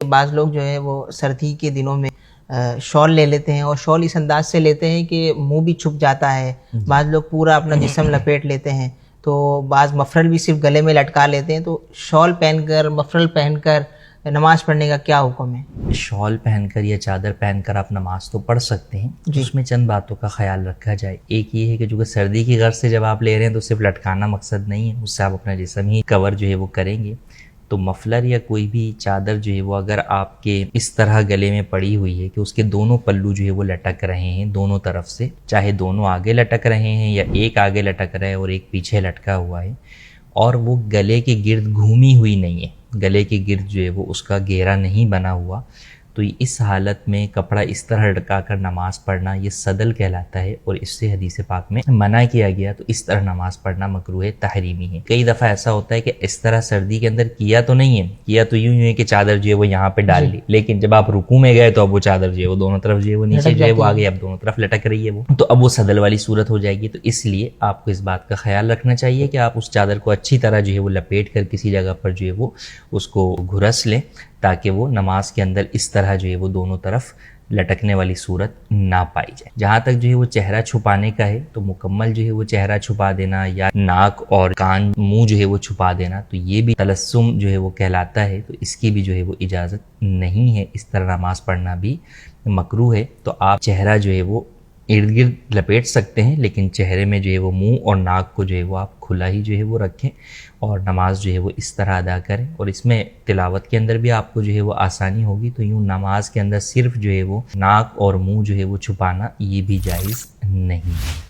बाज़ लोग जो है वो सर्दी के दिनों में शॉल ले लेते हैं, और शॉल इस अंदाज से लेते हैं कि मुंह भी छुप जाता है। बाज़ लोग पूरा अपना जिस्म लपेट लेते हैं, तो बाज़ मफरल भी सिर्फ गले में लटका लेते हैं। तो शॉल पहनकर, मफरल पहनकर नमाज़ पढ़ने का क्या हुक्म है? शॉल पहनकर या चादर पहनकर आप नमाज तो पढ़ सकते हैं, उसमें चंद बातों का ख्याल रखा जाए। एक ये है कि जो सर्दी की गर्ज से जब आप ले रहे हैं तो सिर्फ लटकाना मकसद नहीं है, उससे आप अपना जिस्म ही कवर जो है वो करेंगे। तो मफलर या कोई भी चादर जो है वो अगर आपके इस तरह गले में पड़ी हुई है कि उसके दोनों पल्लू जो है वो लटक रहे हैं दोनों तरफ से, चाहे दोनों आगे लटक रहे हैं या एक आगे लटक रहा है और एक पीछे लटका हुआ है, और वो गले के गिर्द घूमी हुई नहीं है, गले के गिर्द जो है वो उसका घेरा नहीं बना हुआ, तो इस हालत में कपड़ा इस तरह लटका कर नमाज पढ़ना ये सदल कहलाता है, और इससे हदीस पाक में मना किया गया। तो इस तरह नमाज पढ़ना मकरूह है, तहरीमी है। कई दफ़ा ऐसा होता है कि इस तरह सर्दी के अंदर किया तो नहीं है, किया तो यूं है कि चादर जो है वो यहाँ पे डाल ली, लेकिन जब आप रुकू में गए तो अब वो चादर जो है वो दोनों तरफ जो है वो नीचे जो है वो आगे अब दोनों तरफ लटक रही है वो, तो अब वो सदल वाली सूरत हो जाएगी। तो इसलिए आपको इस बात का ख्याल रखना चाहिए कि आप उस चादर को अच्छी तरह जो है वो लपेट कर किसी जगह पर जो है वो उसको घुरस लें, ताकि वो नमाज के अंदर इस तरह जो है वो दोनों तरफ लटकने वाली सूरत ना पाई जाए। जहाँ तक जो है वो चेहरा छुपाने का है, तो मुकम्मल जो है वो चेहरा छुपा देना या नाक और कान मुंह जो है वो छुपा देना, तो ये भी तलस्सुम जो है वो कहलाता है। तो इसकी भी जो है वो इजाज़त नहीं है, इस तरह नमाज पढ़ना भी मकरूह है। तो आप चेहरा जो है वो इर्द गिर्द लपेट सकते हैं, लेकिन चेहरे में जो है वो मुंह और नाक को जो है वो आप खुला ही जो है वो रखें और नमाज जो है वो इस तरह अदा करें। और इसमें तिलावत के अंदर भी आपको जो है वो आसानी होगी। तो यूँ नमाज के अंदर सिर्फ जो है वो नाक और मुंह जो है वो छुपाना ये भी जायज़ नहीं है।